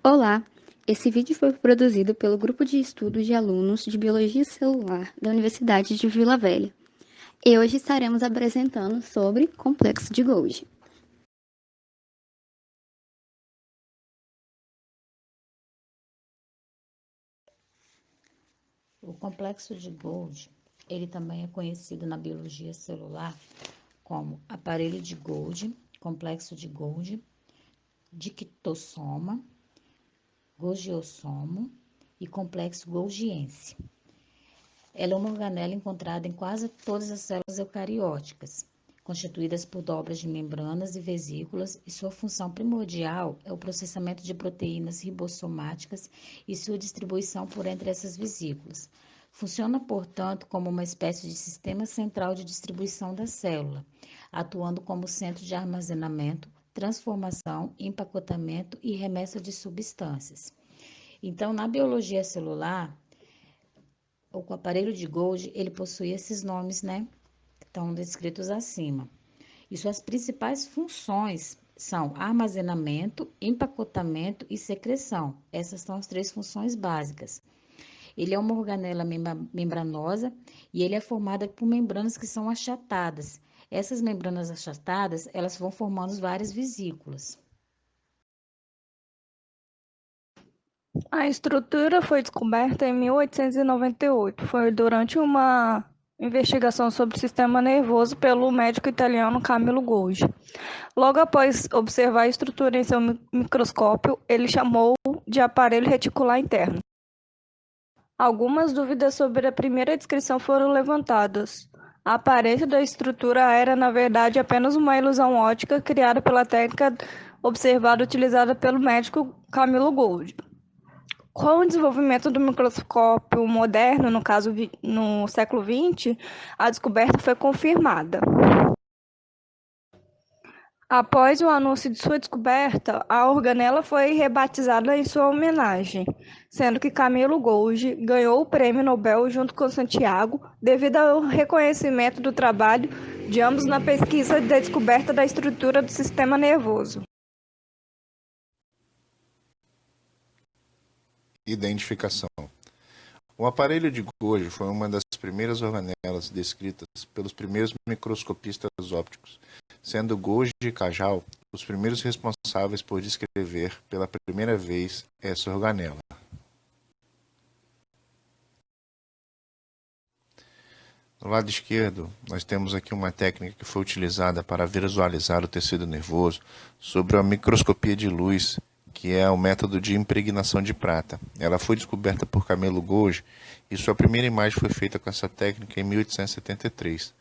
Olá! Esse vídeo foi produzido pelo Grupo de Estudos de Alunos de Biologia Celular da Universidade de Vila Velha. E hoje estaremos apresentando sobre complexo de Golgi. O complexo de Golgi, ele também é conhecido na biologia celular como aparelho de Golgi, complexo de Golgi, dictossoma, golgiossomo e complexo golgiense. Ela é uma organela encontrada em quase todas as células eucarióticas, constituídas por dobras de membranas e vesículas, e sua função primordial é o processamento de proteínas ribossomáticas e sua distribuição por entre essas vesículas. Funciona, portanto, como uma espécie de sistema central de distribuição da célula, atuando como centro de armazenamento, transformação, empacotamento e remessa de substâncias. Então, na biologia celular, o aparelho de Golgi, ele possui esses nomes, né, que estão descritos acima. E suas principais funções são armazenamento, empacotamento e secreção. Essas são as três funções básicas. Ele é uma organela membranosa e ele é formada por membranas que são achatadas. Essas membranas achatadas, elas vão formando várias vesículas. A estrutura foi descoberta em 1898. Foi durante uma investigação sobre o sistema nervoso pelo médico italiano Camillo Golgi. Logo após observar a estrutura em seu microscópio, ele chamou de aparelho reticular interno. Algumas dúvidas sobre a primeira descrição foram levantadas. A aparência da estrutura era, na verdade, apenas uma ilusão óptica criada pela técnica observada utilizada pelo médico Camillo Golgi. Com o desenvolvimento do microscópio moderno, no caso no século XX, a descoberta foi confirmada. Após o anúncio de sua descoberta, a organela foi rebatizada em sua homenagem, sendo que Camillo Golgi ganhou o Prêmio Nobel junto com Santiago, devido ao reconhecimento do trabalho de ambos na pesquisa da descoberta da estrutura do sistema nervoso. Identificação. O aparelho de Golgi foi uma das primeiras organelas descritas pelos primeiros microscopistas ópticos, sendo Golgi e Kajal os primeiros responsáveis por descrever pela primeira vez essa organela. No lado esquerdo, nós temos aqui uma técnica que foi utilizada para visualizar o tecido nervoso sobre a microscopia de luz, que é o método de impregnação de prata. Ela foi descoberta por Camillo Golgi e sua primeira imagem foi feita com essa técnica em 1873.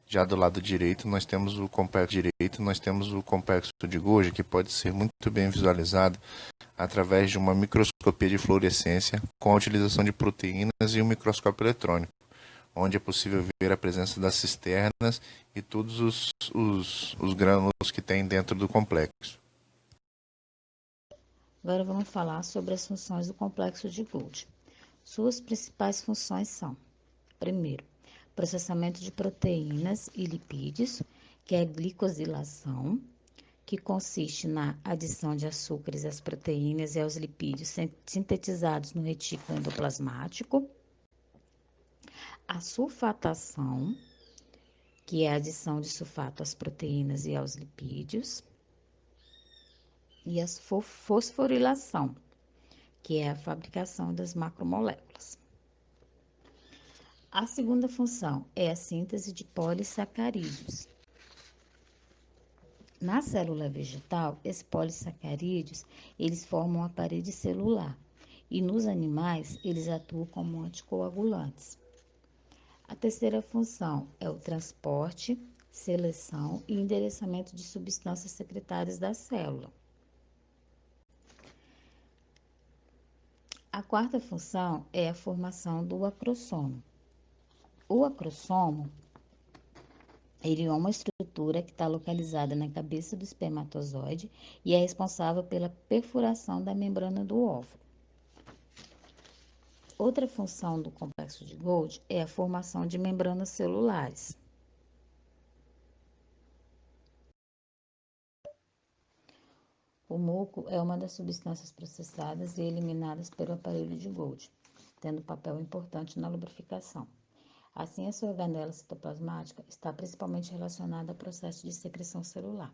Já do lado direito, nós temos o complexo de Golgi, que pode ser muito bem visualizado através de uma microscopia de fluorescência com a utilização de proteínas e um microscópio eletrônico, onde é possível ver a presença das cisternas e todos os grânulos que tem dentro do complexo. Agora vamos falar sobre as funções do complexo de Golgi. Suas principais funções são: primeiro, processamento de proteínas e lipídios, que é a glicosilação, que consiste na adição de açúcares às proteínas e aos lipídios sintetizados no retículo endoplasmático. A sulfatação, que é a adição de sulfato às proteínas e aos lipídios. E a fosforilação, que é a fabricação das macromoléculas. A segunda função é a síntese de polissacarídeos. Na célula vegetal, esses polissacarídeos, eles formam a parede celular e nos animais, eles atuam como anticoagulantes. A terceira função é o transporte, seleção e endereçamento de substâncias secretárias da célula. A quarta função é a formação do acrossomo. O acrossomo, ele é uma estrutura que está localizada na cabeça do espermatozoide e é responsável pela perfuração da membrana do óvulo. Outra função do complexo de Golgi é a formação de membranas celulares. O muco é uma das substâncias processadas e eliminadas pelo aparelho de Golgi, tendo papel importante na lubrificação. Assim, a sua organela citoplasmática está principalmente relacionada ao processo de secreção celular.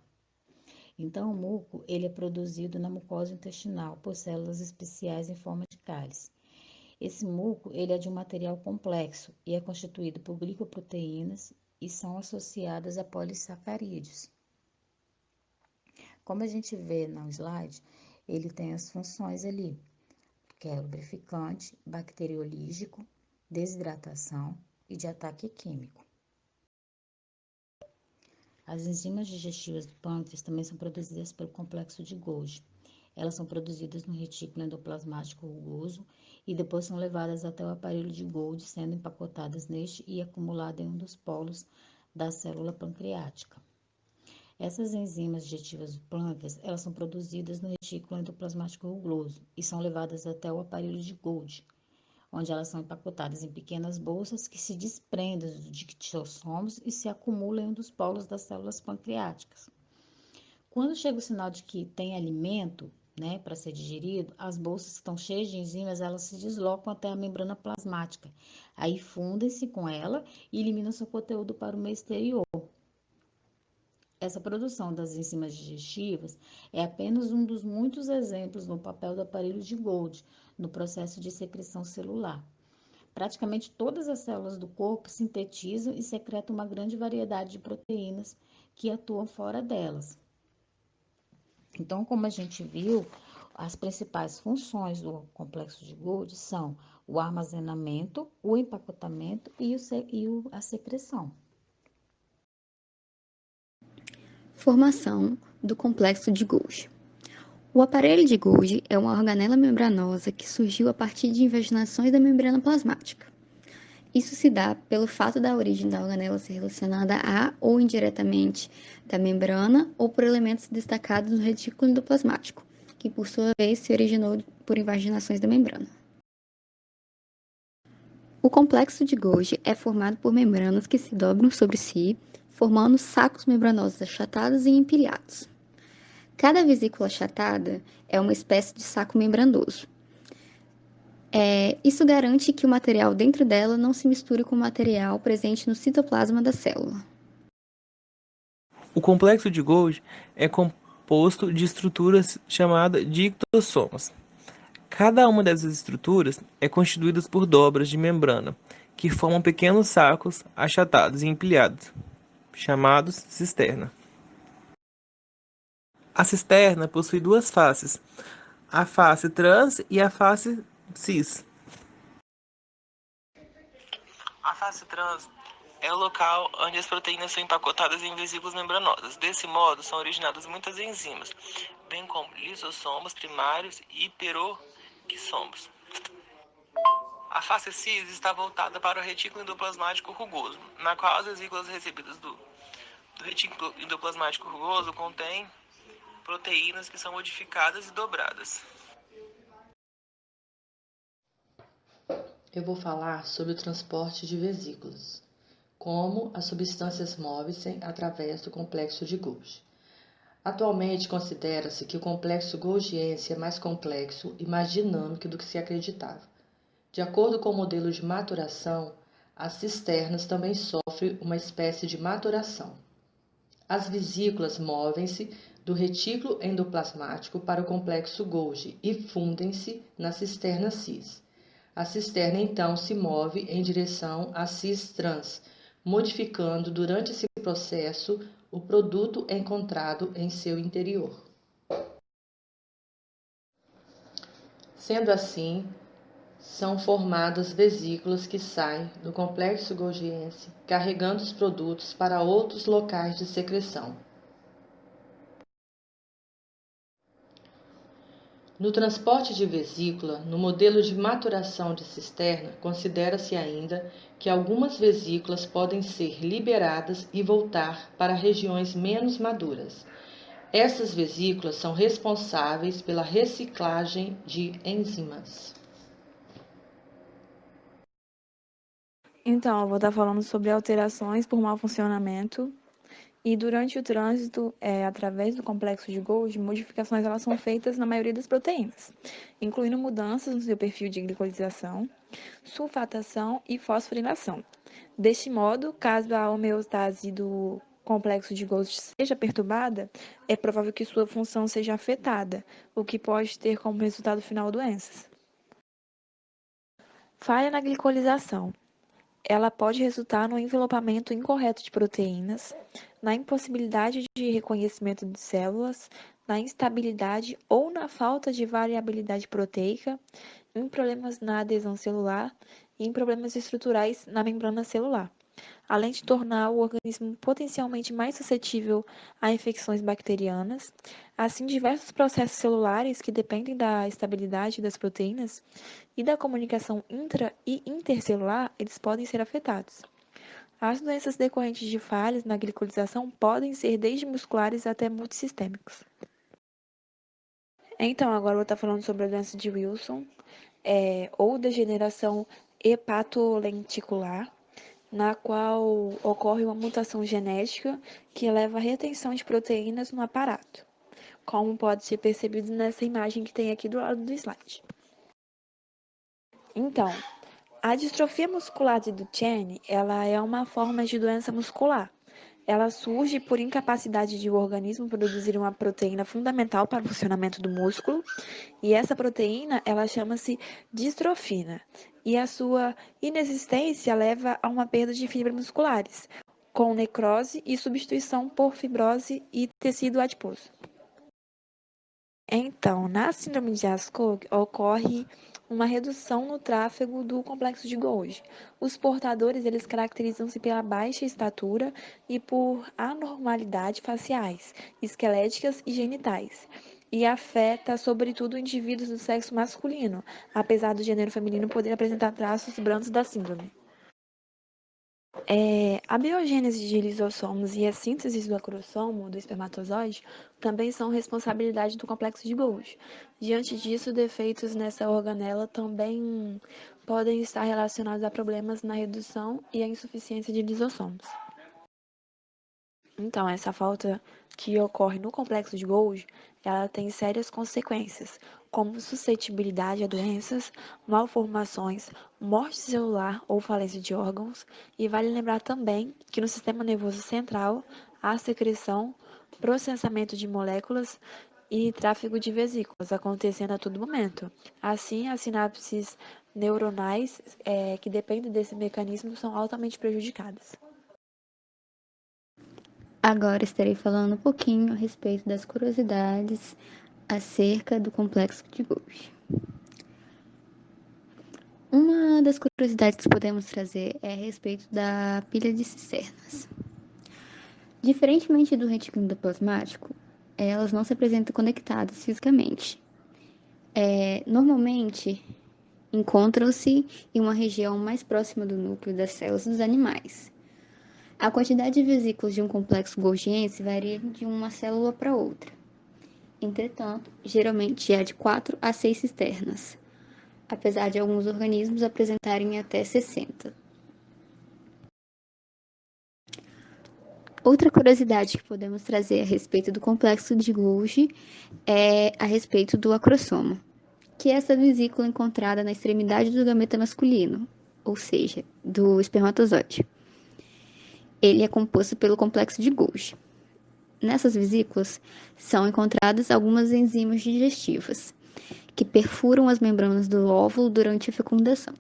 Então, o muco ele é produzido na mucosa intestinal por células especiais em forma de cálice. Esse muco ele é de um material complexo e é constituído por glicoproteínas e são associadas a polissacarídeos. Como a gente vê no slide, ele tem as funções ali, que é lubrificante, bacteriolítico, desidratação e de ataque químico. As enzimas digestivas do pâncreas também são produzidas pelo complexo de Golgi. Elas são produzidas no retículo endoplasmático rugoso e depois são levadas até o aparelho de Golgi, sendo empacotadas neste e acumuladas em um dos polos da célula pancreática. Essas enzimas digestivas do pâncreas, elas são produzidas no retículo endoplasmático rugoso e são levadas até o aparelho de Golgi, onde elas são empacotadas em pequenas bolsas que se desprendem dos dictiossomos e se acumulam em um dos polos das células pancreáticas. Quando chega o sinal de que tem alimento, para ser digerido, as bolsas que estão cheias de enzimas, elas se deslocam até a membrana plasmática. Aí fundem-se com ela e eliminam seu conteúdo para o meio exterior. Essa produção das enzimas digestivas é apenas um dos muitos exemplos no papel do aparelho de Golgi no processo de secreção celular. Praticamente todas as células do corpo sintetizam e secretam uma grande variedade de proteínas que atuam fora delas. Então, como a gente viu, as principais funções do complexo de Golgi são o armazenamento, o empacotamento e a secreção. Formação do complexo de Golgi. O aparelho de Golgi é uma organela membranosa que surgiu a partir de invaginações da membrana plasmática. Isso se dá pelo fato da origem da organela ser relacionada a ou indiretamente da membrana ou por elementos destacados no retículo endoplasmático, que por sua vez se originou por invaginações da membrana. O complexo de Golgi é formado por membranas que se dobram sobre si, formando sacos membranosos achatados e empilhados. Cada vesícula achatada é uma espécie de saco membranoso. Isso garante que o material dentro dela não se misture com o material presente no citoplasma da célula. O complexo de Golgi é composto de estruturas chamadas dictossomos. Cada uma dessas estruturas é constituída por dobras de membrana, que formam pequenos sacos achatados e empilhados, chamados cisterna. A cisterna possui duas faces, a face trans e a face cis. A face trans é o local onde as proteínas são empacotadas em vesículas membranosas. Desse modo, são originadas muitas enzimas, bem como lisossomos primários e peroxissomos. A face cis está voltada para o retículo endoplasmático rugoso, na qual as vesículas recebidas do retículo endoplasmático rugoso contêm proteínas que são modificadas e dobradas. Eu vou falar sobre o transporte de vesículas, como as substâncias movem-se através do complexo de Golgi. Atualmente considera-se que o complexo golgiense é mais complexo e mais dinâmico do que se acreditava. De acordo com o modelo de maturação, as cisternas também sofrem uma espécie de maturação. As vesículas movem-se do retículo endoplasmático para o complexo Golgi e fundem-se na cisterna cis. A cisterna então se move em direção à cis trans, modificando durante esse processo o produto encontrado em seu interior. Sendo assim, são formadas vesículas que saem do complexo golgiense carregando os produtos para outros locais de secreção. No transporte de vesícula, no modelo de maturação de cisterna, considera-se ainda que algumas vesículas podem ser liberadas e voltar para regiões menos maduras. Essas vesículas são responsáveis pela reciclagem de enzimas. Então, eu vou estar falando sobre alterações por mau funcionamento, E durante o trânsito, através do complexo de Golgi, modificações elas são feitas na maioria das proteínas, incluindo mudanças no seu perfil de glicolização, sulfatação e fosforilação. Deste modo, caso a homeostase do complexo de Golgi seja perturbada, é provável que sua função seja afetada, o que pode ter como resultado final doenças. Falha na glicolização. Ela pode resultar no envelopamento incorreto de proteínas, na impossibilidade de reconhecimento de células, na instabilidade ou na falta de variabilidade proteica, em problemas na adesão celular e em problemas estruturais na membrana celular, além de tornar o organismo potencialmente mais suscetível a infecções bacterianas. Assim, diversos processos celulares que dependem da estabilidade das proteínas e da comunicação intra e intercelular, eles podem ser afetados. As doenças decorrentes de falhas na glicolização podem ser desde musculares até multissistêmicos. Então, agora eu vou estar falando sobre a doença de Wilson, ou degeneração hepatolenticular, na qual ocorre uma mutação genética que leva à retenção de proteínas no aparato, como pode ser percebido nessa imagem que tem aqui do lado do slide. Então, a distrofia muscular de Duchenne, ela é uma forma de doença muscular. Ela surge por incapacidade de o organismo produzir uma proteína fundamental para o funcionamento do músculo, e essa proteína, ela chama-se distrofina, e a sua inexistência leva a uma perda de fibras musculares, com necrose e substituição por fibrose e tecido adiposo. Então, na síndrome de Ascough, ocorre uma redução no tráfego do complexo de Golgi. Os portadores, eles caracterizam-se pela baixa estatura e por anormalidades faciais, esqueléticas e genitais, e afeta, sobretudo, indivíduos do sexo masculino, apesar do gênero feminino poder apresentar traços brandos da síndrome. A biogênese de lisossomos e a síntese do acrossomo do espermatozoide também são responsabilidade do complexo de Golgi. Diante disso, defeitos nessa organela também podem estar relacionados a problemas na redução e a insuficiência de lisossomos. Então, essa falta que ocorre no complexo de Golgi, ela tem sérias consequências, como suscetibilidade a doenças, malformações, morte celular ou falência de órgãos, e vale lembrar também que no sistema nervoso central há secreção, processamento de moléculas e tráfego de vesículas acontecendo a todo momento. Assim, as sinapses neuronais que dependem desse mecanismo são altamente prejudicadas. Agora estarei falando um pouquinho a respeito das curiosidades acerca do complexo de Golgi. Uma das curiosidades que podemos trazer é a respeito da pilha de cisternas. Diferentemente do retículo endoplasmático, elas não se apresentam conectadas fisicamente. Normalmente, encontram-se em uma região mais próxima do núcleo das células dos animais. A quantidade de vesículas de um complexo golgiense varia de uma célula para outra. Entretanto, geralmente é de 4 a 6 cisternas, apesar de alguns organismos apresentarem até 60. Outra curiosidade que podemos trazer a respeito do complexo de Golgi é a respeito do acrossomo, que é essa vesícula encontrada na extremidade do gameta masculino, ou seja, do espermatozoide. Ele é composto pelo complexo de Golgi. Nessas vesículas são encontradas algumas enzimas digestivas, que perfuram as membranas do óvulo durante a fecundação.